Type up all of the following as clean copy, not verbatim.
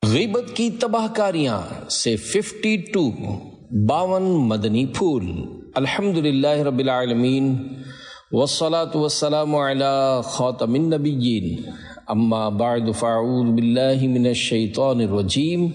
غیبت کی تباہ کاریاں سے 52 مدنی پھول۔ الحمدللہ رب العالمین والصلاة والسلام علی خاتم النبیین، اما بعد فاعوذ باللہ من الشیطان الرجیم،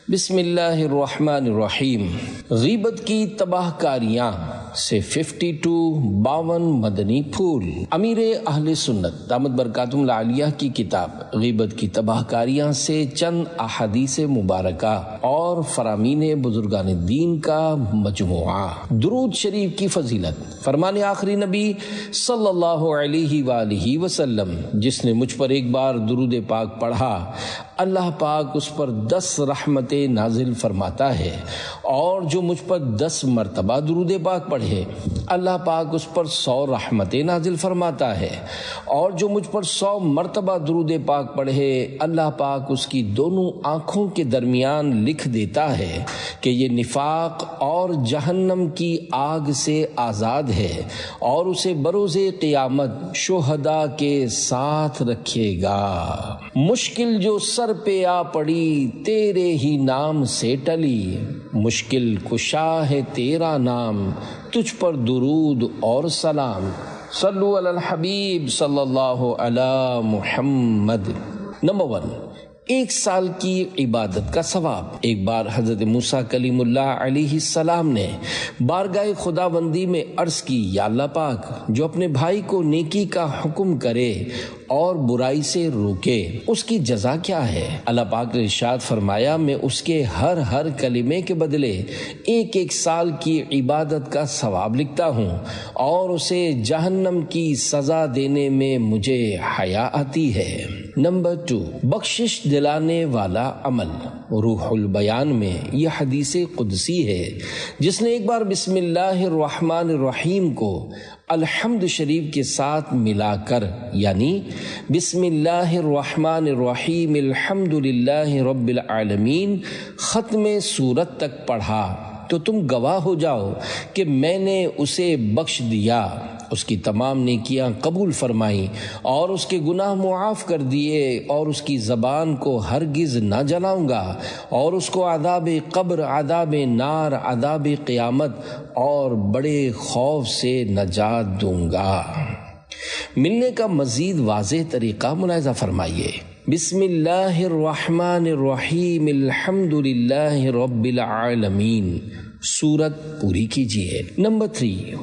بسم اللہ الرحمن الرحیم۔ غیبت کی تباہ کاریاں سے 52 مدنی پھول۔ امیر اہل سنت دامت برکاتہم العالیہ کی کتاب غیبت کی تباہ کاریاں سے چند احادیث مبارکہ اور فرامین بزرگان دین کا مجموعہ۔ درود شریف کی فضیلت۔ فرمان آخری نبی صلی اللہ علیہ وآلہ وسلم، جس نے مجھ پر ایک بار درود پاک پڑھا، اللہ پاک اس پر 10 رحمتیں نازل فرماتا ہے، اور جو مجھ پر 10 مرتبہ درود پاک پڑھے اللہ پاک اس پر 100 رحمتیں نازل فرماتا ہے، اور جو مجھ پر 100 مرتبہ درود پاک پڑھے اللہ پاک اس کی دونوں آنکھوں کے درمیان لکھ دیتا ہے کہ یہ نفاق اور جہنم کی آگ سے آزاد ہے، اور اسے بروز قیامت شہداء کے ساتھ رکھے گا۔ مشکل جو سر پہ آ پڑی تیرے ہی نام سے ٹلی، مشکل کشا ہے تیرا نام، تجھ پر درود اور سلام۔ صلو علی الحبیب صلی اللہ علی محمد۔ نمبر 1، 1 سال کی عبادت کا ثواب۔ ایک بار حضرت موسیٰ کلیم اللہ علیہ السلام نے بارگاہ خداوندی میں عرض کی، یا اللہ پاک، جو اپنے بھائی کو نیکی کا حکم کرے اور برائی سے روکے، اس کی جزا کیا ہے؟ اللہ پاک نے ارشاد فرمایا، میں اس کے ہر کلمے کے بدلے 1 سال کی عبادت کا ثواب لکھتا ہوں، اور اسے جہنم کی سزا دینے میں مجھے حیا آتی ہے۔ نمبر 2، بخشش دلانے والا عمل۔ روح البیان میں یہ حدیث قدسی ہے، جس نے ایک بار بسم اللہ الرحمن الرحیم کو الحمد شریف کے ساتھ ملا کر، یعنی بسم اللہ الرحمن الرحیم الحمد للہ رب العالمین ختم سورت تک پڑھا، تو تم گواہ ہو جاؤ کہ میں نے اسے بخش دیا، اس کی تمام نیکیاں قبول فرمائیں، اور اس کے گناہ معاف کر دیے، اور اس کی زبان کو ہرگز نہ جلاؤں گا، اور اس کو عذاب قبر، عذاب نار، عذاب قیامت اور بڑے خوف سے نجات دوں گا۔ ملنے کا مزید واضح طریقہ ملاحظہ فرمائیے۔ بسم اللہ الرحمن الرحیم الحمد للہ رب العالمین، سورت پوری کیجیے۔ نمبر 3،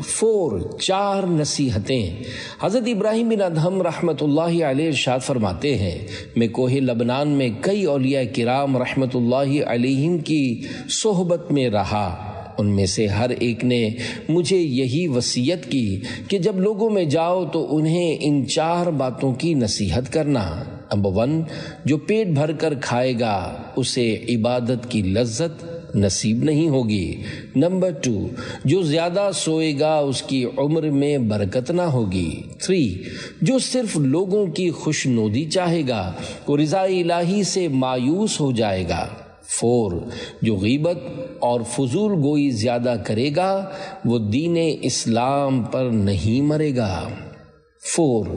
4 نصیحتیں۔ حضرت ابراہیم بن ادہم رحمۃ اللہ علیہ ارشاد فرماتے ہیں، میں کوہ لبنان میں کئی اولیاء کرام رحمۃ اللہ علیہم کی صحبت میں رہا، ان میں سے ہر ایک نے مجھے یہی وصیت کی کہ جب لوگوں میں جاؤ تو انہیں ان 4 باتوں کی نصیحت کرنا۔ نمبر 1، جو پیٹ بھر کر کھائے گا اسے عبادت کی لذت نصیب نہیں ہوگی۔ نمبر 2، جو زیادہ سوئے گا اس کی عمر میں برکت نہ ہوگی۔ 3، جو صرف لوگوں کی خوشنودی چاہے گا وہ رضا الہی سے مایوس ہو جائے گا۔ 4، جو غیبت اور فضول گوئی زیادہ کرے گا وہ دین اسلام پر نہیں مرے گا۔ 4،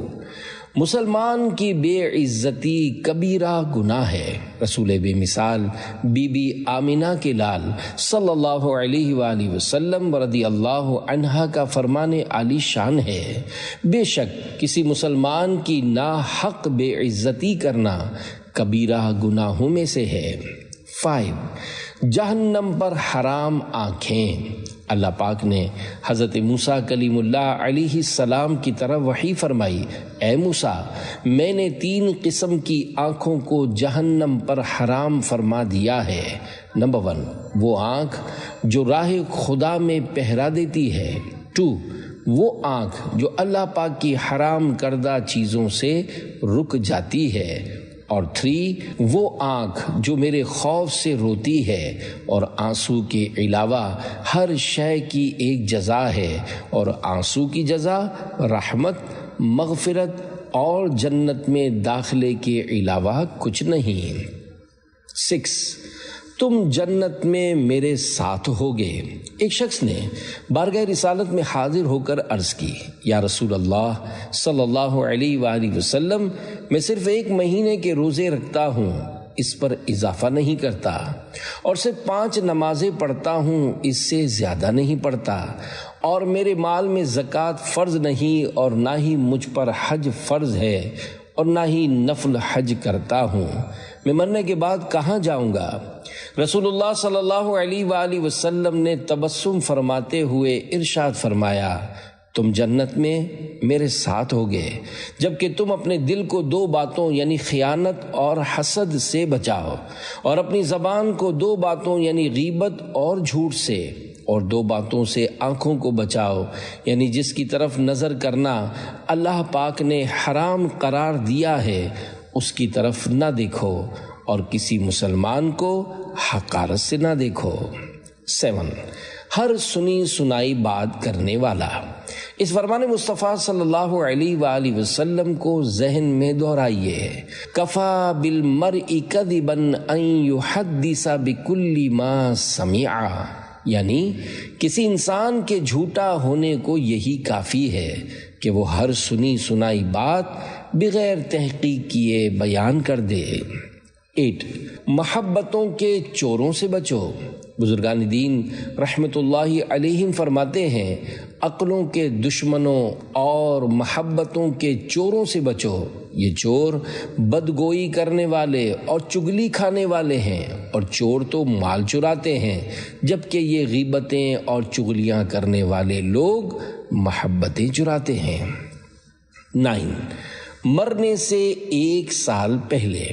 مسلمان کی بے عزتی کبیرہ گناہ ہے۔ رسول بے مثال بی بی آمینہ کے لال صلی اللہ علیہ وآلہ وسلم رضی اللہ عنہا کا فرمان عالی شان ہے، بے شک کسی مسلمان کی ناحق بے عزتی کرنا کبیرہ گناہوں میں سے ہے۔ 5، جہنم پر حرام آنکھیں۔ اللہ پاک نے حضرت موسیٰ کلیم اللہ علیہ السلام کی طرف وحی فرمائی، اے موسیٰ، میں نے 3 قسم کی آنکھوں کو جہنم پر حرام فرما دیا ہے۔ نمبر 1، وہ آنکھ جو راہ خدا میں پہرا دیتی ہے۔ 2، وہ آنکھ جو اللہ پاک کی حرام کردہ چیزوں سے رک جاتی ہے۔ اور 3، وہ آنکھ جو میرے خوف سے روتی ہے، اور آنسو کے علاوہ ہر شے کی ایک جزا ہے، اور آنسو کی جزا رحمت، مغفرت اور جنت میں داخلے کے علاوہ کچھ نہیں۔ 6، تم جنت میں میرے ساتھ ہوگے۔ ایک شخص نے بارگاہ رسالت میں حاضر ہو کر عرض کی، یا رسول اللہ صلی اللہ علیہ وآلہ وسلم، میں صرف 1 مہینے کے روزے رکھتا ہوں، اس پر اضافہ نہیں کرتا، اور صرف 5 نمازیں پڑھتا ہوں، اس سے زیادہ نہیں پڑھتا، اور میرے مال میں زکوٰۃ فرض نہیں، اور نہ ہی مجھ پر حج فرض ہے، اور نہ ہی نفل حج کرتا ہوں، میں مرنے کے بعد کہاں جاؤں گا؟ رسول اللہ صلی اللہ علیہ وآلہ وسلم نے تبسم فرماتے ہوئے ارشاد فرمایا، تم جنت میں میرے ساتھ ہوگے جبکہ تم اپنے دل کو 2 باتوں یعنی خیانت اور حسد سے بچاؤ، اور اپنی زبان کو 2 باتوں یعنی غیبت اور جھوٹ سے، اور 2 باتوں سے آنکھوں کو بچاؤ یعنی جس کی طرف نظر کرنا اللہ پاک نے حرام قرار دیا ہے اس کی طرف نہ دیکھو، اور کسی مسلمان کو حقارت سے نہ دیکھو۔ 7 ہر سنی سنائی بات کرنے والا، اس فرمان مصطفیٰ صلی اللہ علیہ وآلہ وسلم کو ذہن میں دہرائیے، کفا بالمرء کذبا ان یحدث بکل ما سمع، یعنی کسی انسان کے جھوٹا ہونے کو یہی کافی ہے کہ وہ ہر سنی سنائی بات بغیر تحقیق کیے بیان کر دے۔ 8 محبتوں کے چوروں سے بچو، بزرگان دین رحمت اللہ علیہم فرماتے ہیں، عقلوں کے دشمنوں اور محبتوں کے چوروں سے بچو، یہ چور بدگوئی کرنے والے اور چگلی کھانے والے ہیں، اور چور تو مال چراتے ہیں، جبکہ یہ غیبتیں اور چگلیاں کرنے والے لوگ محبتیں چراتے ہیں۔ 9 مرنے سے 1 سال پہلے،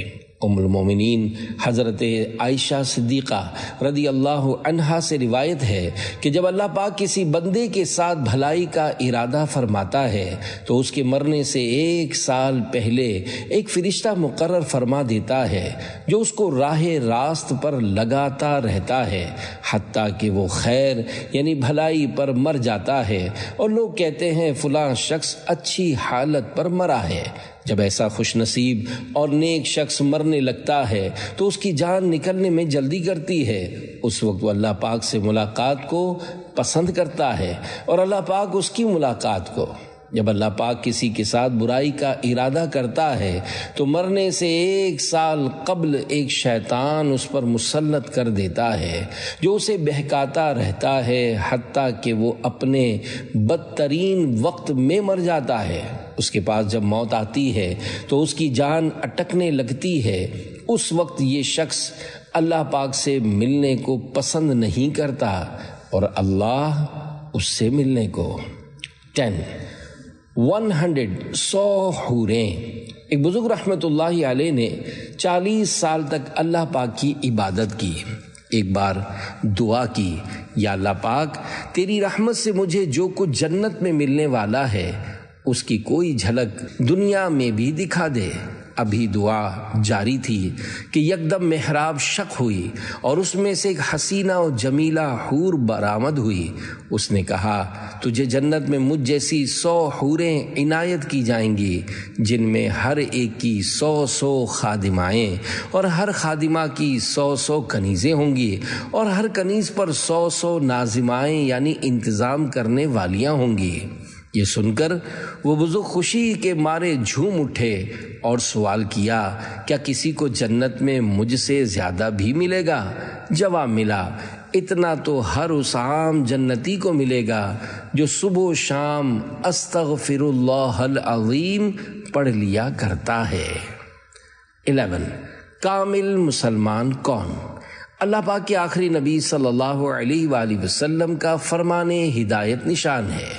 ام المومنین حضرت عائشہ صدیقہ رضی اللہ عنہا سے روایت ہے کہ جب اللہ پاک کسی بندے کے ساتھ بھلائی کا ارادہ فرماتا ہے تو اس کے مرنے سے 1 سال پہلے ایک فرشتہ مقرر فرما دیتا ہے جو اس کو راہ راست پر لگاتا رہتا ہے حتیٰ کہ وہ خیر یعنی بھلائی پر مر جاتا ہے، اور لوگ کہتے ہیں فلاں شخص اچھی حالت پر مرا ہے۔ جب ایسا خوش نصیب اور نیک شخص مرنے لگتا ہے تو اس کی جان نکلنے میں جلدی کرتی ہے، اس وقت وہ اللہ پاک سے ملاقات کو پسند کرتا ہے اور اللہ پاک اس کی ملاقات کو۔ جب اللہ پاک کسی کے ساتھ برائی کا ارادہ کرتا ہے تو مرنے سے 1 سال قبل ایک شیطان اس پر مسلط کر دیتا ہے جو اسے بہکاتا رہتا ہے حتیٰ کہ وہ اپنے بدترین وقت میں مر جاتا ہے۔ اس کے پاس جب موت آتی ہے تو اس کی جان اٹکنے لگتی ہے، اس وقت یہ شخص اللہ پاک سے ملنے کو پسند نہیں کرتا اور اللہ اس سے ملنے کو۔ 10 100 حوریں، ایک بزرگ رحمت اللہ علیہ نے 40 سال تک اللہ پاک کی عبادت کی۔ ایک بار دعا کی، یا اللہ پاک تیری رحمت سے مجھے جو کچھ جنت میں ملنے والا ہے اس کی کوئی جھلک دنیا میں بھی دکھا دے۔ ابھی دعا جاری تھی کہ یکدم محراب شق ہوئی اور اس میں سے ایک حسینہ و جمیلہ حور برآمد ہوئی۔ اس نے کہا تجھے جنت میں مجھ جیسی 100 حوریں عنایت کی جائیں گی جن میں ہر ایک کی 100 خادمائیں اور ہر خادمہ کی 100 کنیزیں ہوں گی اور ہر کنیز پر 100 ناظمائیں یعنی انتظام کرنے والیاں ہوں گی۔ یہ سن کر وہ بزرگ خوشی کے مارے جھوم اٹھے اور سوال کیا کیا کسی کو جنت میں مجھ سے زیادہ بھی ملے گا؟ جواب ملا اتنا تو ہر اس عام جنتی کو ملے گا جو صبح و شام استغفر اللہ العظیم پڑھ لیا کرتا ہے۔ 11 کامل مسلمان کون؟ اللہ پاک کے آخری نبی صلی اللہ علیہ وآلہ وسلم کا فرمان ہدایت نشان ہے۔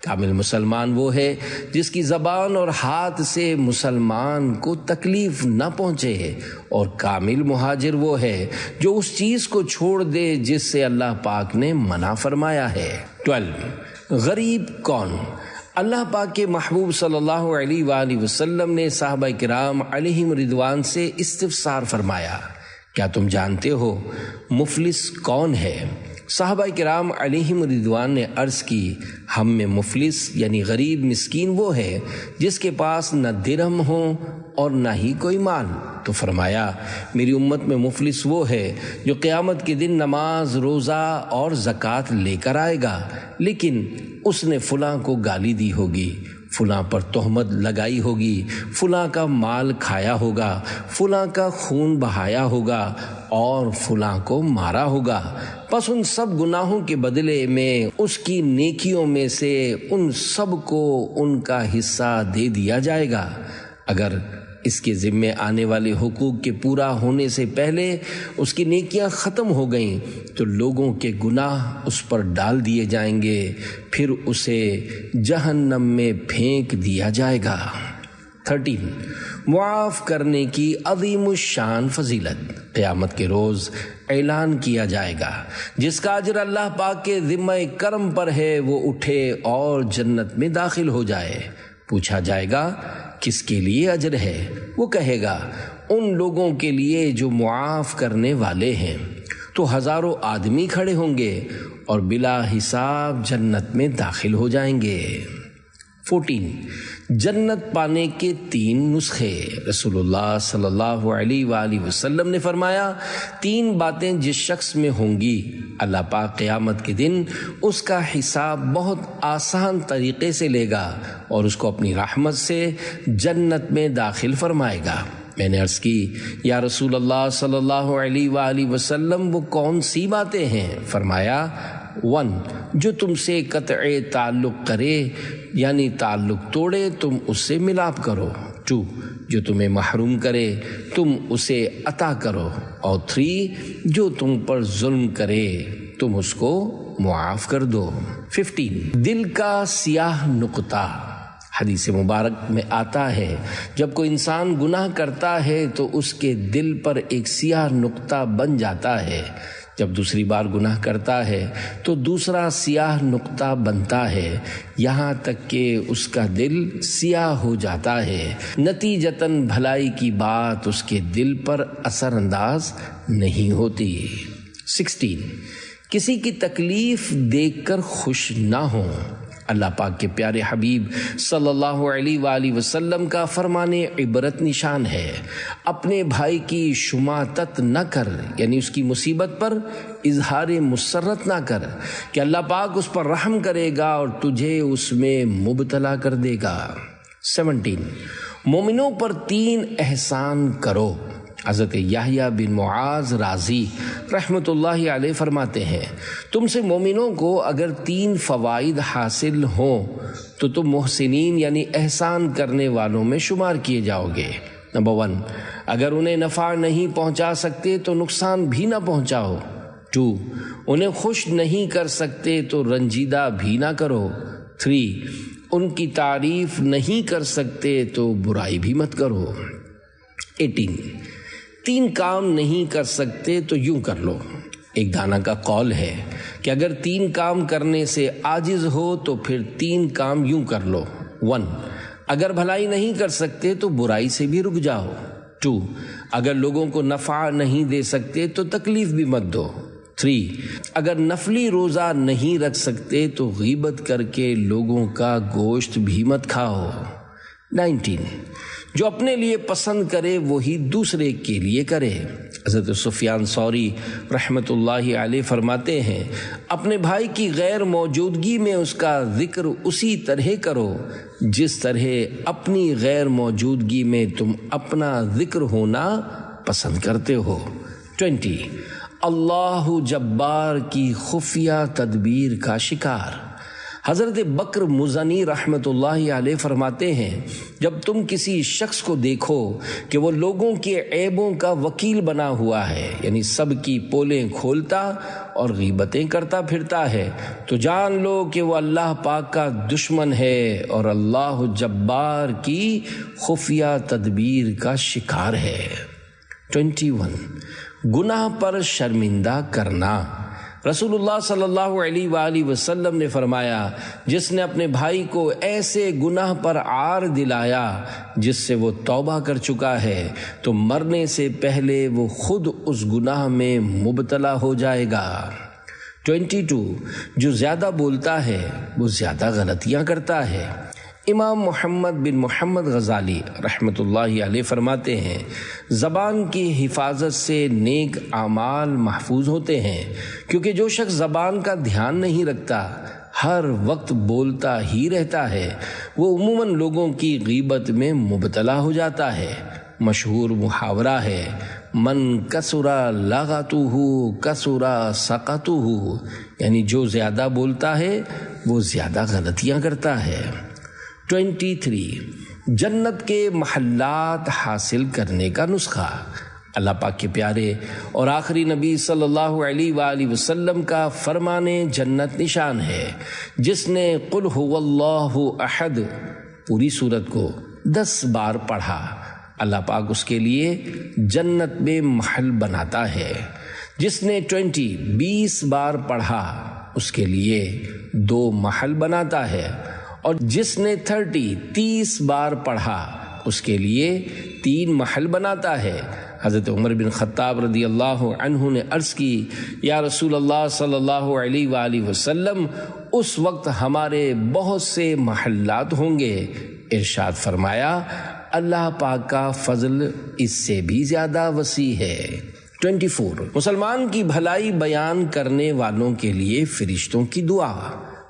کامل مسلمان وہ ہے جس کی زبان اور ہاتھ سے مسلمان کو تکلیف نہ پہنچے، اور کامل مہاجر وہ ہے جو اس چیز کو چھوڑ دے جس سے اللہ پاک نے منع فرمایا ہے۔ 12 غریب کون؟ اللہ پاک کے محبوب صلی اللہ علیہ وآلہ وسلم نے صحابہ کرام علیہم رضوان سے استفسار فرمایا، کیا تم جانتے ہو مفلس کون ہے؟ صحابہ کرام علیہم رضوان نے عرض کی ہم میں مفلس یعنی غریب مسکین وہ ہے جس کے پاس نہ درہم ہو اور نہ ہی کوئی مال۔ تو فرمایا میری امت میں مفلس وہ ہے جو قیامت کے دن نماز روزہ اور زکوٰۃ لے کر آئے گا لیکن اس نے فلاں کو گالی دی ہوگی، فلاں پر تہمت لگائی ہوگی، فلاں کا مال کھایا ہوگا، فلاں کا خون بہایا ہوگا اور فلاں کو مارا ہوگا، پس ان سب گناہوں کے بدلے میں اس کی نیکیوں میں سے ان سب کو ان کا حصہ دے دیا جائے گا۔ اگر اس کے ذمے آنے والے حقوق کے پورا ہونے سے پہلے اس کی نیکیاں ختم ہو گئیں تو لوگوں کے گناہ اس پر ڈال دیے جائیں گے، پھر اسے جہنم میں پھینک دیا جائے گا۔ 13 معاف کرنے کی عظیم الشان فضیلت قیامت کے روز اعلان کیا جائے گا۔ جس کا اجر اللہ پاک کے ذمہ کرم پر ہے وہ اٹھے اور جنت میں داخل ہو جائے۔ پوچھا جائے گا کس کے لیے اجر ہے؟ وہ کہے گا ان لوگوں کے لیے جو معاف کرنے والے ہیں۔ تو ہزاروں آدمی کھڑے ہوں گے اور بلا حساب جنت میں داخل ہو جائیں گے۔ 14 جنت پانے کے 3 نسخے۔ رسول اللہ صلی اللہ علیہ وآلہ وسلم نے فرمایا 3 باتیں جس شخص میں ہوں گی اللہ پاک قیامت کے دن اس کا حساب بہت آسان طریقے سے لے گا اور اس کو اپنی رحمت سے جنت میں داخل فرمائے گا۔ میں نے عرض کی یا رسول اللہ صلی اللہ علیہ وآلہ وسلم وہ کون سی باتیں ہیں؟ فرمایا 1 جو تم سے قطع تعلق کرے یعنی تعلق توڑے تم اس سے ملاپ کرو، 2 جو تمہیں محروم کرے تم اسے عطا کرو، اور 3 جو تم پر ظلم کرے تم اس کو معاف کر دو۔ 15 دل کا سیاہ نقطہ۔ حدیث مبارک میں آتا ہے جب کوئی انسان گناہ کرتا ہے تو اس کے دل پر ایک سیاہ نقطہ بن جاتا ہے، جب دوسری بار گناہ کرتا ہے تو دوسرا سیاہ نقطہ بنتا ہے، یہاں تک کہ اس کا دل سیاہ ہو جاتا ہے، نتیجتاً بھلائی کی بات اس کے دل پر اثر انداز نہیں ہوتی۔ 16 کسی کی تکلیف دیکھ کر خوش نہ ہو۔ اللہ پاک کے پیارے حبیب صلی اللہ علیہ وآلہ وسلم کا فرمان عبرت نشان ہے، اپنے بھائی کی شماتت نہ کر، یعنی اس کی مصیبت پر اظہار مسرت نہ کر کہ اللہ پاک اس پر رحم کرے گا اور تجھے اس میں مبتلا کر دے گا۔ 17 مومنوں پر 3 احسان کرو۔ حضرت یحییٰ بن معاذ رازی رحمۃ اللہ علیہ فرماتے ہیں تم سے مومنوں کو اگر 3 فوائد حاصل ہوں تو تم محسنین یعنی احسان کرنے والوں میں شمار کیے جاؤ گے۔ نمبر 1 اگر انہیں نفع نہیں پہنچا سکتے تو نقصان بھی نہ پہنچاؤ۔ 2 انہیں خوش نہیں کر سکتے تو رنجیدہ بھی نہ کرو۔ 3 ان کی تعریف نہیں کر سکتے تو برائی بھی مت کرو۔ 18 3 کام نہیں کر سکتے تو یوں کر لو۔ ایک دانا کا قول ہے کہ اگر 3 کام کرنے سے عاجز ہو تو پھر 3 کام یوں کر لو۔ 1 اگر بھلائی نہیں کر سکتے تو برائی سے بھی رک جاؤ۔ 2 اگر لوگوں کو نفع نہیں دے سکتے تو تکلیف بھی مت دو۔ 3 اگر نفلی روزہ نہیں رکھ سکتے تو غیبت کر کے لوگوں کا گوشت بھی مت کھاؤ۔ 19 جو اپنے لیے پسند کرے وہی دوسرے کے لیے کرے۔ حضرت سفیان ثوری رحمۃ اللہ علیہ فرماتے ہیں اپنے بھائی کی غیر موجودگی میں اس کا ذکر اسی طرح کرو جس طرح اپنی غیر موجودگی میں تم اپنا ذکر ہونا پسند کرتے ہو۔ 20 اللہ جبار کی خفیہ تدبیر کا شکار۔ حضرت بکر مزنی رحمۃ اللہ علیہ فرماتے ہیں جب تم کسی شخص کو دیکھو کہ وہ لوگوں کے عیبوں کا وکیل بنا ہوا ہے، یعنی سب کی پولیں کھولتا اور غیبتیں کرتا پھرتا ہے، تو جان لو کہ وہ اللہ پاک کا دشمن ہے اور اللہ جبار کی خفیہ تدبیر کا شکار ہے۔ 21 گناہ پر شرمندہ کرنا۔ رسول اللہ صلی اللہ علیہ وآلہ وسلم نے فرمایا جس نے اپنے بھائی کو ایسے گناہ پر عار دلایا جس سے وہ توبہ کر چکا ہے تو مرنے سے پہلے وہ خود اس گناہ میں مبتلا ہو جائے گا۔ 22 جو زیادہ بولتا ہے وہ زیادہ غلطیاں کرتا ہے۔ امام محمد بن محمد غزالی رحمۃ اللہ علیہ فرماتے ہیں زبان کی حفاظت سے نیک اعمال محفوظ ہوتے ہیں، کیونکہ جو شخص زبان کا دھیان نہیں رکھتا ہر وقت بولتا ہی رہتا ہے، وہ عموماً لوگوں کی غیبت میں مبتلا ہو جاتا ہے۔ مشہور محاورہ ہے، من کثرا لغتہ کثرا سقطہ، یعنی جو زیادہ بولتا ہے وہ زیادہ غلطیاں کرتا ہے۔ 23 جنت کے محلات حاصل کرنے کا نسخہ۔ اللہ پاک کے پیارے اور آخری نبی صلی اللہ علیہ وآلہ وسلم کا فرمان جنت نشان ہے، جس نے قل هو اللہ احد پوری سورت کو 10 بار پڑھا، اللہ پاک اس کے لیے جنت میں محل بناتا ہے۔ جس نے 20 بار پڑھا اس کے لیے 2 محل بناتا ہے، اور جس نے 30 بار پڑھا اس کے لیے 3 محل بناتا ہے۔ حضرت عمر بن خطاب رضی اللہ عنہ نے عرض کی، یا رسول اللہ صلی اللہ علیہ وآلہ وسلم، اس وقت ہمارے بہت سے محلات ہوں گے۔ ارشاد فرمایا، اللہ پاک کا فضل اس سے بھی زیادہ وسیع ہے۔ 24 مسلمان کی بھلائی بیان کرنے والوں کے لیے فرشتوں کی دعا۔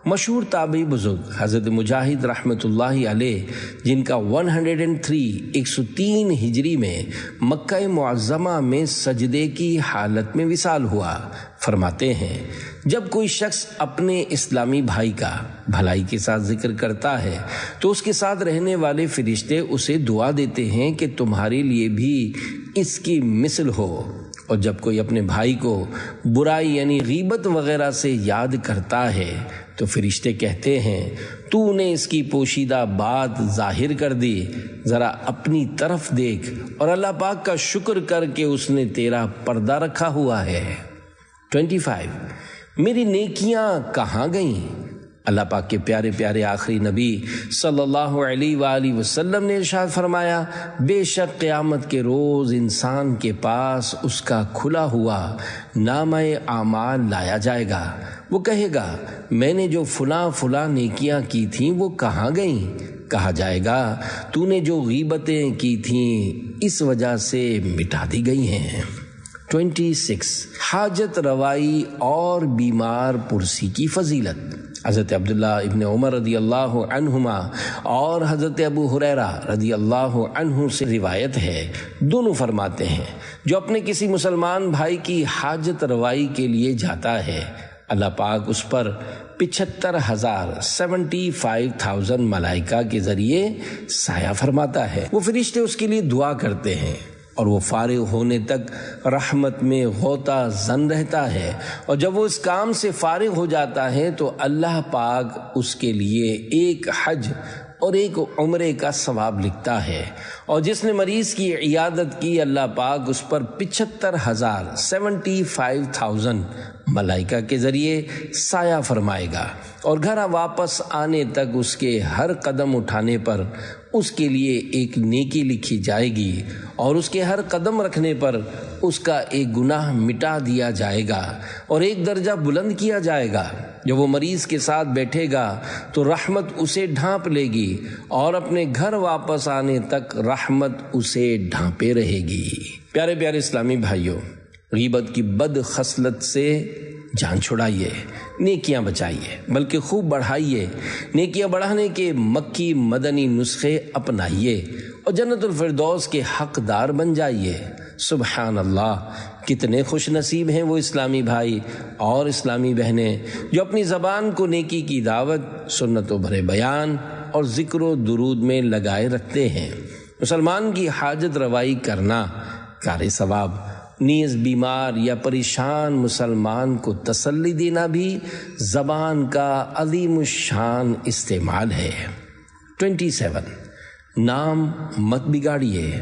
مشہور تابعی بزرگ حضرت مجاہد رحمۃ اللہ علیہ، جن کا 103 ہجری میں مکہ معظمہ میں سجدے کی حالت میں وصال ہوا، فرماتے ہیں، جب کوئی شخص اپنے اسلامی بھائی کا بھلائی کے ساتھ ذکر کرتا ہے تو اس کے ساتھ رہنے والے فرشتے اسے دعا دیتے ہیں کہ تمہارے لیے بھی اس کی مثل ہو، اور جب کوئی اپنے بھائی کو برائی یعنی غیبت وغیرہ سے یاد کرتا ہے تو فرشتے کہتے ہیں، تو نے اس کی پوشیدہ بات ظاہر کر دی، ذرا اپنی طرف دیکھ اور اللہ پاک کا شکر کر کے اس نے تیرا پردہ رکھا ہوا ہے۔ 25 میری نیکیاں کہاں گئیں؟ اللہ پاک کے پیارے پیارے آخری نبی صلی اللہ علیہ وآلہ وسلم نے ارشاد فرمایا، بے شک قیامت کے روز انسان کے پاس اس کا کھلا ہوا نامہ اعمال لایا جائے گا۔ وہ کہے گا، میں نے جو فلاں نیکیاں کی تھیں وہ کہاں گئیں؟ کہا جائے گا، تو نے جو غیبتیں کی تھیں اس وجہ سے مٹا دی گئی ہیں۔ 26 حاجت روائی اور بیمار پرسی کی فضیلت۔ حضرت عبداللہ ابن عمر رضی اللہ عنہما اور حضرت ابو ہریرہ رضی اللہ عنہ سے روایت ہے، دونوں فرماتے ہیں، جو اپنے کسی مسلمان بھائی کی حاجت روائی کے لیے جاتا ہے، اللہ پاک اس پر 75,000 ملائکہ کے ذریعے سایہ فرماتا ہے۔ وہ فرشتے اس کے لیے دعا کرتے ہیں اور وہ فارغ ہونے تک رحمت میں غوطہ زن رہتا ہے، اور جب وہ اس کام سے فارغ ہو جاتا ہے تو اللہ پاک اس کے لیے ایک حج اور ایک عمرے کا ثواب لکھتا ہے، اور جس نے مریض کی عیادت کی اللہ پاک اس پر 75,000 ملائکہ کے ذریعے سایہ فرمائے گا، اور گھر واپس آنے تک اس کے ہر قدم اٹھانے پر اس کے لیے ایک نیکی لکھی جائے گی، اور اس کے ہر قدم رکھنے پر اس کا ایک گناہ مٹا دیا جائے گا اور ایک درجہ بلند کیا جائے گا۔ جب وہ مریض کے ساتھ بیٹھے گا تو رحمت اسے ڈھانپ لے گی، اور اپنے گھر واپس آنے تک رحمت اسے ڈھانپے رہے گی۔ پیارے پیارے اسلامی بھائیوں، غیبت کی بد خصلت سے جان چھڑائیے، نیکیاں بچائیے، بلکہ خوب بڑھائیے، نیکیاں بڑھانے کے مکی مدنی نسخے اپنائیے اور جنت الفردوس کے حقدار بن جائیے۔ سبحان اللہ، کتنے خوش نصیب ہیں وہ اسلامی بھائی اور اسلامی بہنیں جو اپنی زبان کو نیکی کی دعوت، سنت و بھرے بیان اور ذکر و درود میں لگائے رکھتے ہیں۔ مسلمان کی حاجت روائی کرنا کار ثواب، نیز بیمار یا پریشان مسلمان کو تسلی دینا بھی زبان کا عظیم الشان استعمال ہے۔ 27 نام مت بگاڑیے۔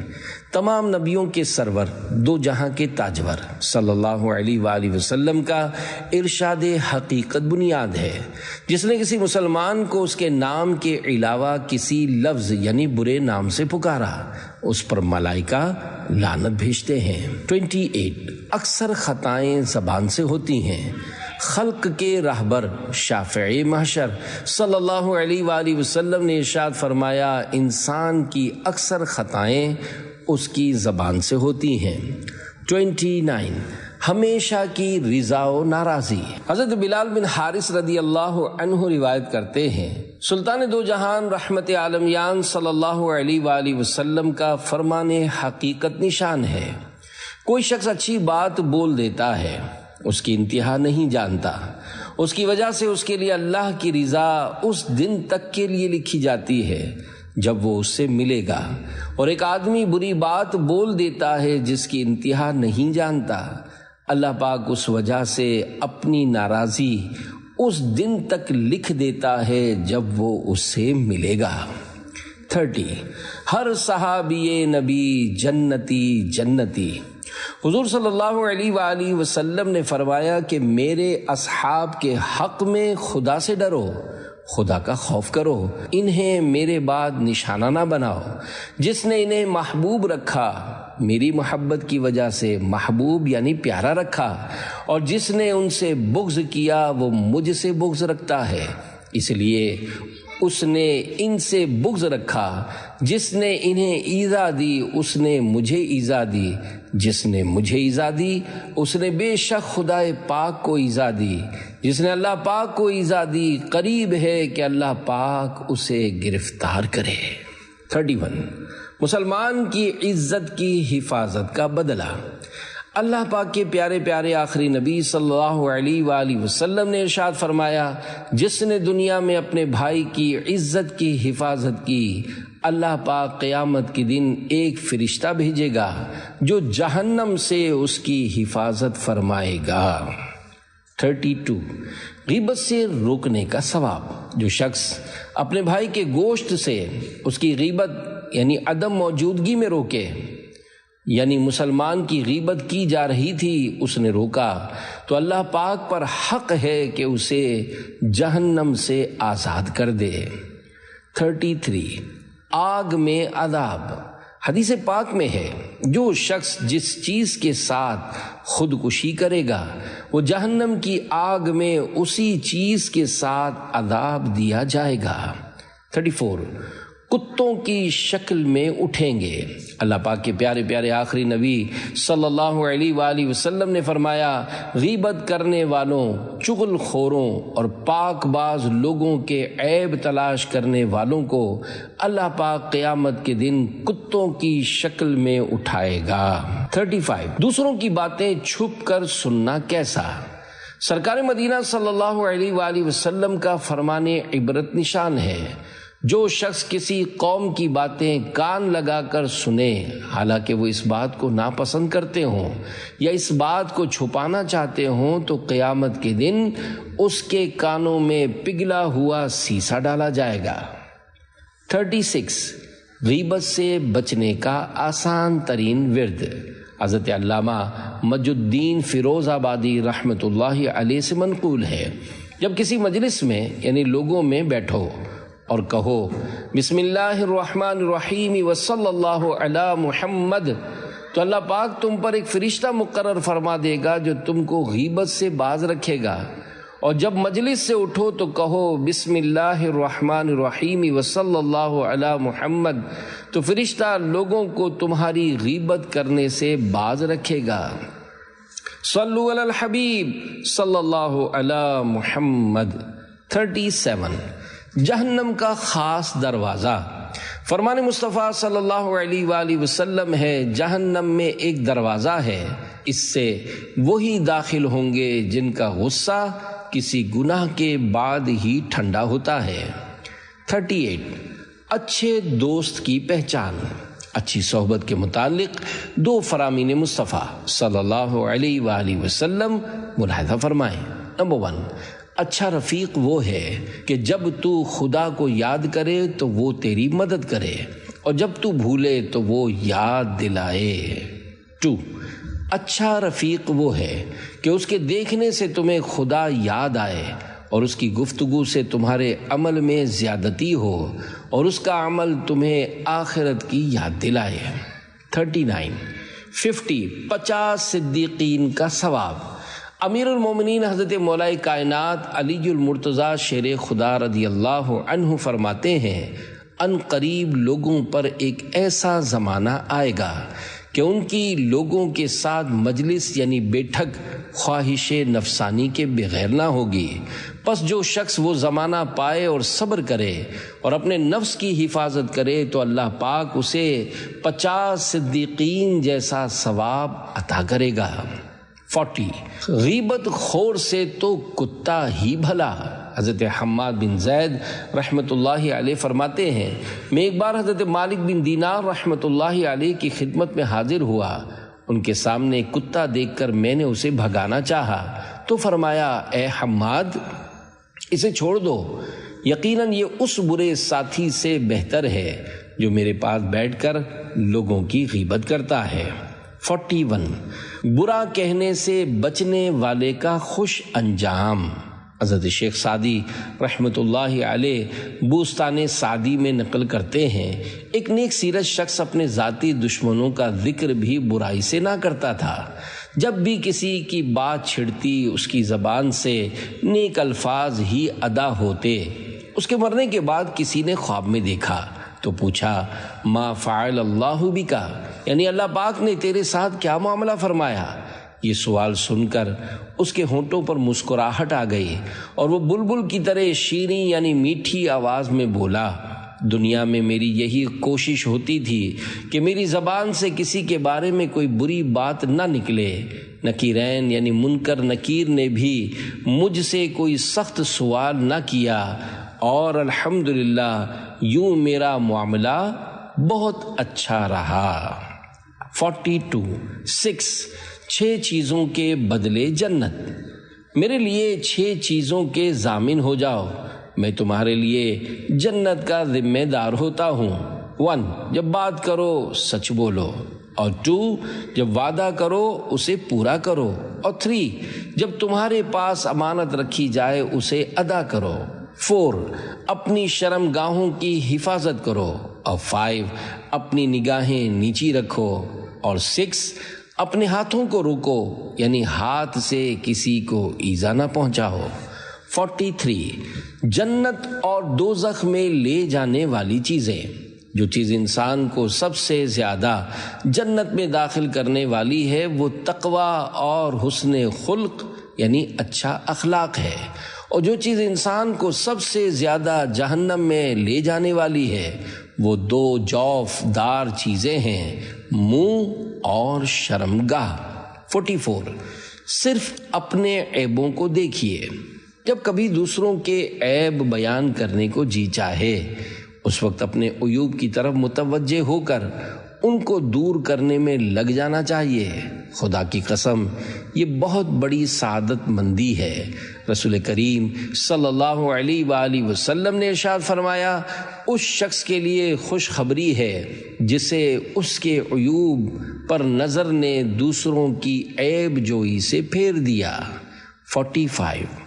تمام نبیوں کے سرور، دو جہاں کے تاجور صلی اللہ علیہ وآلہ وسلم کا ارشاد حقیقت بنیاد ہے، جس نے کسی مسلمان کو اس کے نام کے علاوہ کسی لفظ یعنی برے نام سے پکارا، اس پر ملائکہ لعنت بھیجتے ہیں۔ 28 اکثر خطائیں زبان سے ہوتی ہیں۔ خلق کے رہبر شافعی محشر صلی اللہ علیہ وآلہ وسلم نے ارشاد فرمایا، انسان کی اکثر خطائیں اس کی زبان سے ہوتی ہیں۔ 29 ہمیشہ کی رضا و ناراضی۔ حضرت بلال بن حارث رضی اللہ عنہ روایت کرتے ہیں، سلطان دو جہان رحمت عالمیان صلی اللہ علیہ وآلہ وسلم کا فرمان حقیقت نشان ہے، کوئی شخص اچھی بات بول دیتا ہے، اس کی انتہا نہیں جانتا، اس کی وجہ سے اس کے لیے اللہ کی رضا اس دن تک کے لیے لکھی جاتی ہے جب وہ اس سے ملے گا، اور ایک آدمی بری بات بول دیتا ہے جس کی انتہا نہیں جانتا، اللہ پاک اس وجہ سے اپنی ناراضی اس دن تک لکھ دیتا ہے جب وہ اس سے ملے گا۔ 30 ہر صحابی نبی جنتی جنتی۔ حضور صلی اللہ علیہ وآلہ وسلم نے فرمایا کہ میرے اصحاب کے حق میں خدا سے ڈرو، خدا کا خوف کرو، انہیں میرے بعد نشانہ نہ بناؤ۔ جس نے انہیں محبوب رکھا میری محبت کی وجہ سے محبوب یعنی پیارا رکھا، اور جس نے ان سے بغض کیا وہ مجھ سے بغض رکھتا ہے، اس لیے اس نے ان سے بغض رکھا۔ جس نے انہیں ایذا دی اس نے مجھے ایذا دی، جس نے مجھے ایذا دی اس نے بے شک خدا پاک کو ایذا دی، جس نے اللہ پاک کو ایذا دی قریب ہے کہ اللہ پاک اسے گرفتار کرے۔ 31 مسلمان کی عزت کی حفاظت کا بدلہ۔ اللہ پاک کے پیارے پیارے آخری نبی صلی اللہ علیہ وآلہ وسلم نے ارشاد فرمایا، جس نے دنیا میں اپنے بھائی کی عزت کی حفاظت کی، اللہ پاک قیامت کے دن ایک فرشتہ بھیجے گا جو جہنم سے اس کی حفاظت فرمائے گا۔ 32 غیبت سے روکنے کا ثواب۔ جو شخص اپنے بھائی کے گوشت سے اس کی غیبت یعنی عدم موجودگی میں روکے، یعنی مسلمان کی غیبت کی جا رہی تھی اس نے روکا، تو اللہ پاک پر حق ہے کہ اسے جہنم سے آزاد کر دے۔ 33 آگ میں عذاب۔ حدیث پاک میں ہے، جو شخص جس چیز کے ساتھ خودکشی کرے گا وہ جہنم کی آگ میں اسی چیز کے ساتھ عذاب دیا جائے گا۔ 34 کتوں کی شکل میں اٹھیں گے۔ اللہ پاک کے پیارے پیارے آخری نبی صلی اللہ علیہ وآلہ وسلم نے فرمایا، غیبت کرنے والوں، چغل خوروں اور پاک باز لوگوں کے عیب تلاش کرنے والوں کو اللہ پاک قیامت کے دن کتوں کی شکل میں اٹھائے گا۔ 35 دوسروں کی باتیں چھپ کر سننا کیسا۔ سرکار مدینہ صلی اللہ علیہ وآلہ وسلم کا فرمان عبرت نشان ہے، جو شخص کسی قوم کی باتیں کان لگا کر سنے حالانکہ وہ اس بات کو ناپسند کرتے ہوں یا اس بات کو چھپانا چاہتے ہوں، تو قیامت کے دن اس کے کانوں میں پگھلا ہوا سیسا ڈالا جائے گا۔ 36 غیبت سے بچنے کا آسان ترین ورد۔ حضرت علامہ مجد الدین فیروز آبادی رحمۃ اللہ علیہ سے منقول ہے، جب کسی مجلس میں یعنی لوگوں میں بیٹھو اور کہو بسم اللہ الرحمن الرحیم وصلی اللہ علی محمد، تو اللہ پاک تم پر ایک فرشتہ مقرر فرما دے گا جو تم کو غیبت سے باز رکھے گا، اور جب مجلس سے اٹھو تو کہو بسم اللہ الرحمن الرحیم وصلی اللہ علی محمد، تو فرشتہ لوگوں کو تمہاری غیبت کرنے سے باز رکھے گا۔ صلو علی الحبیب صلی اللہ علی محمد۔ 37 جہنم کا خاص دروازہ۔ فرمان مصطفیٰ صلی اللہ علیہ وآلہ وسلم ہے، جہنم میں ایک دروازہ ہے، اس سے وہی داخل ہوں گے جن کا غصہ کسی گناہ کے بعد ہی ٹھنڈا ہوتا ہے۔ 38 اچھے دوست کی پہچان۔ اچھی صحبت کے متعلق دو فرامین مصطفیٰ صلی اللہ علیہ وآلہ وسلم ملاحظہ فرمائیں۔ نمبر 1 اچھا رفیق وہ ہے کہ جب تو خدا کو یاد کرے تو وہ تیری مدد کرے، اور جب تو بھولے تو وہ یاد دلائے۔ 2 اچھا رفیق وہ ہے کہ اس کے دیکھنے سے تمہیں خدا یاد آئے، اور اس کی گفتگو سے تمہارے عمل میں زیادتی ہو، اور اس کا عمل تمہیں آخرت کی یاد دلائے۔ 50 صدیقین کا ثواب۔ امیر المومنین حضرت مولا کائنات علی المرتضیٰ شیر خدا رضی اللہ عنہ فرماتے ہیں، ان قریب لوگوں پر ایک ایسا زمانہ آئے گا کہ ان کی لوگوں کے ساتھ مجلس یعنی بیٹھک خواہش نفسانی کے بغیر نہ ہوگی۔ پس جو شخص وہ زمانہ پائے اور صبر کرے اور اپنے نفس کی حفاظت کرے تو اللہ پاک اسے 50 صدیقین جیسا ثواب عطا کرے گا۔ 40 غیبت خور سے تو کتا ہی بھلا۔ حضرت حماد بن زید رحمۃ اللہ علیہ فرماتے ہیں، میں ایک بار حضرت مالک بن دینار رحمۃ اللہ علیہ کی خدمت میں حاضر ہوا۔ ان کے سامنے ایک کتا دیکھ کر میں نے اسے بھگانا چاہا تو فرمایا، اے حماد اسے چھوڑ دو، یقیناً یہ اس برے ساتھی سے بہتر ہے جو میرے پاس بیٹھ کر لوگوں کی غیبت کرتا ہے۔ 41 برا کہنے سے بچنے والے کا خوش انجام۔ حضرت شیخ سعدی رحمۃ اللہ علیہ بوستان سعدی میں نقل کرتے ہیں، ایک نیک سیرت شخص اپنے ذاتی دشمنوں کا ذکر بھی برائی سے نہ کرتا تھا۔ جب بھی کسی کی بات چھڑتی اس کی زبان سے نیک الفاظ ہی ادا ہوتے۔ اس کے مرنے کے بعد کسی نے خواب میں دیکھا تو پوچھا، ما فعل اللہ بکا، یعنی اللہ پاک نے تیرے ساتھ کیا معاملہ فرمایا؟ یہ سوال سن کر اس کے ہونٹوں پر مسکراہٹ آ گئی اور وہ بلبل کی طرح شیریں یعنی میٹھی آواز میں بولا، دنیا میں میری یہی کوشش ہوتی تھی کہ میری زبان سے کسی کے بارے میں کوئی بری بات نہ نکلے۔ نکیرین یعنی منکر نکیر نے بھی مجھ سے کوئی سخت سوال نہ کیا اور الحمدللہ یوں میرا معاملہ بہت اچھا رہا۔ 42 6 چیزوں کے بدلے جنت۔ میرے لیے 6 چیزوں کے ضامن ہو جاؤ، میں تمہارے لیے جنت کا ذمہ دار ہوتا ہوں۔ 1 جب بات کرو سچ بولو، اور 2 جب وعدہ کرو اسے پورا کرو، اور 3 جب تمہارے پاس امانت رکھی جائے اسے ادا کرو، 4 اپنی شرم گاہوں کی حفاظت کرو، اور 5 اپنی نگاہیں نیچی رکھو، اور 6 اپنے ہاتھوں کو روکو یعنی ہاتھ سے کسی کو ایذا نہ پہنچاؤ۔ 43 جنت اور دوزخ میں لے جانے والی چیزیں۔ جو چیز انسان کو سب سے زیادہ جنت میں داخل کرنے والی ہے وہ تقوی اور حسن خلق یعنی اچھا اخلاق ہے، اور جو چیز انسان کو سب سے زیادہ جہنم میں لے جانے والی ہے وہ 2 جوف دار چیزیں ہیں، منہ اور شرمگاہ۔ 44 صرف اپنے عیبوں کو دیکھیے۔ جب کبھی دوسروں کے عیب بیان کرنے کو جی چاہے اس وقت اپنے عیوب کی طرف متوجہ ہو کر ان کو دور کرنے میں لگ جانا چاہیے۔ خدا کی قسم یہ بہت بڑی سعادت مندی ہے۔ رسول کریم صلی اللہ علیہ وآلہ وسلم نے ارشاد فرمایا، اس شخص کے لیے خوشخبری ہے جسے اس کے عیوب پر نظر نے دوسروں کی عیب جوئی سے پھیر دیا۔ 45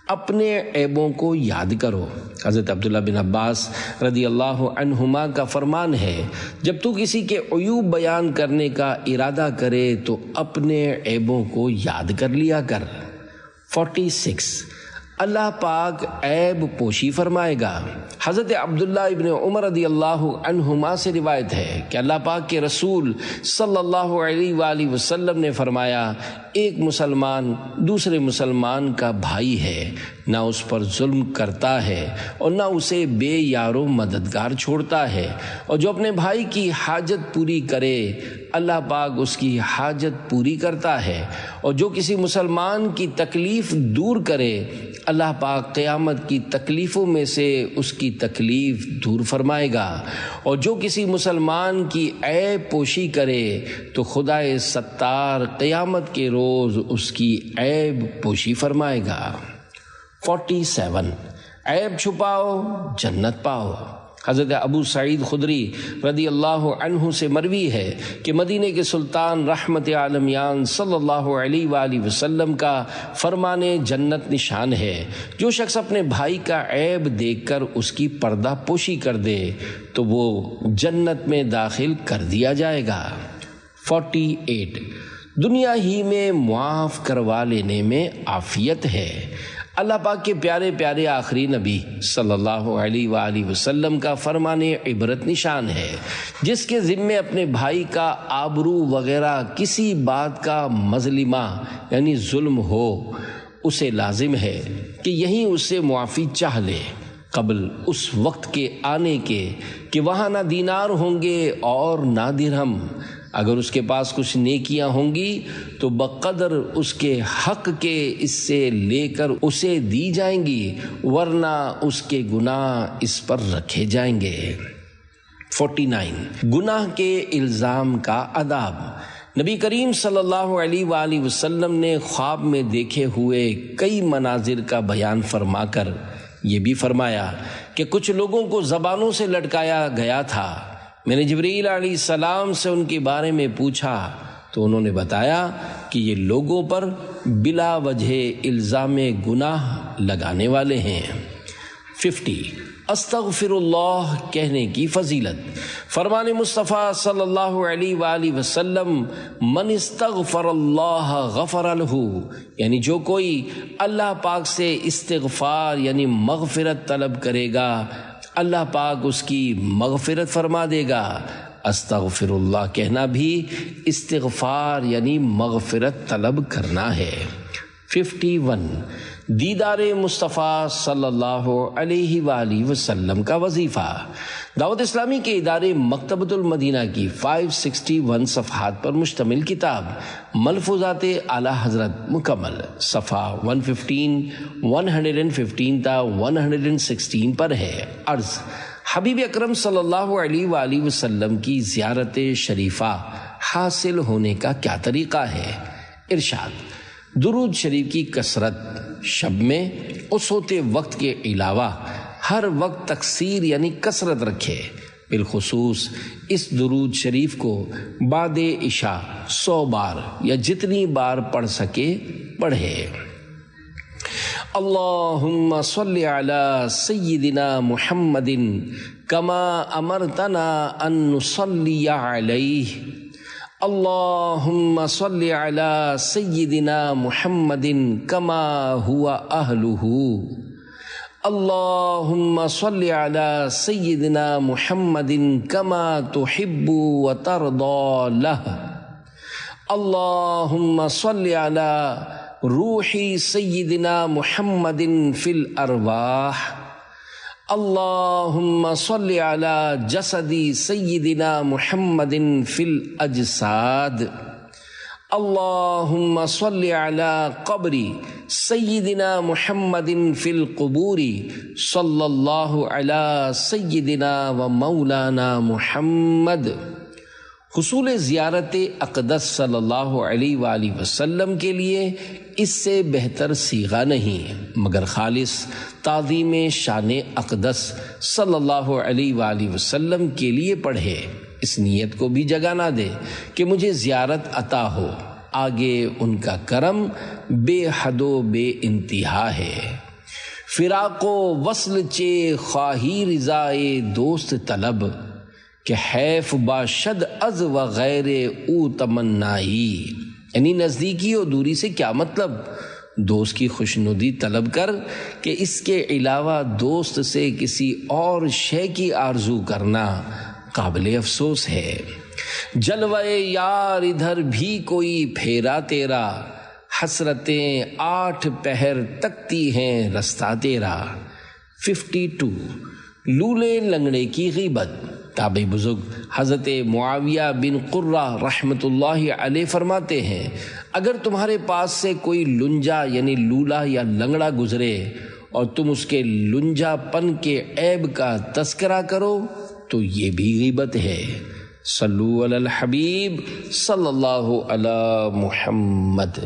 اپنے عیبوں کو یاد کرو۔ حضرت عبداللہ بن عباس رضی اللہ عنہما کا فرمان ہے، جب تو کسی کے عیوب بیان کرنے کا ارادہ کرے تو اپنے عیبوں کو یاد کر لیا کر۔ 46 اللہ پاک عیب پوشی فرمائے گا۔ حضرت عبداللہ ابن عمر رضی اللہ عنہما سے روایت ہے کہ اللہ پاک کے رسول صلی اللہ علیہ وآلہ وسلم نے فرمایا، ایک مسلمان دوسرے مسلمان کا بھائی ہے، نہ اس پر ظلم کرتا ہے اور نہ اسے بے یار و مددگار چھوڑتا ہے، اور جو اپنے بھائی کی حاجت پوری کرے اللہ پاک اس کی حاجت پوری کرتا ہے، اور جو کسی مسلمان کی تکلیف دور کرے اللہ پاک قیامت کی تکلیفوں میں سے اس کی تکلیف دور فرمائے گا، اور جو کسی مسلمان کی عیب پوشی کرے تو خدا ستار قیامت کے روز اس کی عیب پوشی فرمائے گا۔ 47 عیب چھپاؤ جنت پاؤ۔ حضرت ابو سعید خدری رضی اللہ عنہ سے مروی ہے کہ مدینے کے سلطان رحمت عالمیان صلی اللہ علیہ وآلہ وسلم کا فرمان جنت نشان ہے، جو شخص اپنے بھائی کا عیب دیکھ کر اس کی پردہ پوشی کر دے تو وہ جنت میں داخل کر دیا جائے گا۔ 48 دنیا ہی میں معاف کروا لینے میں عافیت ہے، اللہ پاک کے پیارے پیارے آخری نبی صلی اللہ علیہ وآلہ وسلم کا فرمان عبرت نشان ہے، جس کے ذمے اپنے بھائی کا آبرو وغیرہ کسی بات کا مظلمہ یعنی ظلم ہو، اسے لازم ہے کہ یہیں اسے معافی چاہ لے قبل اس وقت کے آنے کے کہ وہاں نہ دینار ہوں گے اور نہ درہم۔ اگر اس کے پاس کچھ نیکیاں ہوں گی تو بقدر اس کے حق کے اس سے لے کر اسے دی جائیں گی، ورنہ اس کے گناہ اس پر رکھے جائیں گے۔ 49 گناہ کے الزام کا آداب۔ نبی کریم صلی اللہ علیہ وآلہ وسلم نے خواب میں دیکھے ہوئے کئی مناظر کا بیان فرما کر یہ بھی فرمایا کہ کچھ لوگوں کو زبانوں سے لٹکایا گیا تھا۔ میں نے جبرائیل علیہ السلام سے ان کے بارے میں پوچھا تو انہوں نے بتایا کہ یہ لوگوں پر بلا وجہ الزام گناہ لگانے والے ہیں۔ 50 استغفر اللہ کہنے کی فضیلت۔ فرمان مصطفیٰ صلی اللہ علیہ وآلہ وسلم من استغفر اللہ غفر لہ، یعنی جو کوئی اللہ پاک سے استغفار یعنی مغفرت طلب کرے گا اللہ پاک اس کی مغفرت فرما دے گا۔ استغفر اللہ کہنا بھی استغفار یعنی مغفرت طلب کرنا ہے۔ 51 دیدار مصطفیٰ صلی اللہ علیہ وآلہ وسلم کا وظیفہ۔ دعوت اسلامی کے ادارے مکتبۃ المدینہ کی 561 صفحات پر مشتمل کتاب ملفوظات اعلیٰ حضرت مکمل صفحہ 115 تا 116 پر ہے۔ عرض حبیب اکرم صلی اللہ علیہ وآلہ وسلم کی زیارت شریفہ حاصل ہونے کا کیا طریقہ ہے؟ ارشاد درود شریف کی کثرت، شب میں اس ہوتے وقت کے علاوہ ہر وقت تکثیر یعنی کثرت رکھے، بالخصوص اس درود شریف کو بعد عشاء 100 بار یا جتنی بار پڑھ سکے پڑھے۔ اللہم صلی علی سیدنا محمد کما امرتنا ان نصلی علیہ۔ اللہم صلی علی سیدنا محمد کما ہوا اہلہ۔ اللہم صلی علی سیدنا محمد کما تحب و ترضی لہ۔ اللہم صلی علی روح سیدنا محمد فی الارواح۔ اللہم صلی علی جسد سیدنا محمد فی الاجساد۔ اللہم صلی علی قبر سیدنا محمد فی القبور صلی اللہ علی سیدنا و مولانا محمد۔ حصول زیارت اقدس صلی اللہ علیہ وآلہ وسلم کے لیے اس سے بہتر صیغہ نہیں مگر خالص تعظیم شان اقدس صلی اللہ علیہ وآلہ وسلم کے لیے پڑھے۔ اس نیت کو بھی جگہ نہ دے کہ مجھے زیارت عطا ہو، آگے ان کا کرم بے حد و بے انتہا ہے۔ فراق و وصل چے خواہی رضائے دوست طلب، کہ حیف باشد از وغیر او تمنائی، یعنی نزدیکی اور دوری سے کیا مطلب؟ دوست کی خوشنودی طلب کر کہ اس کے علاوہ دوست سے کسی اور شے کی آرزو کرنا قابل افسوس ہے۔ جلوے یار ادھر بھی کوئی پھیرا تیرا، حسرتیں 8 پہر تکتی ہیں رستہ تیرا۔ 52 لولے لنگڑے کی غیبت۔ تابعی بزرگ حضرت معاویہ بن قرہ رحمۃ اللہ علیہ فرماتے ہیں اگر تمہارے پاس سے کوئی لنجا یعنی لولا یا لنگڑا گزرے اور تم اس کے لنجا پن کے عیب کا تذکرہ کرو تو یہ بھی غیبت ہے۔ صلو علی الحبیب صلی اللہ علی محمد۔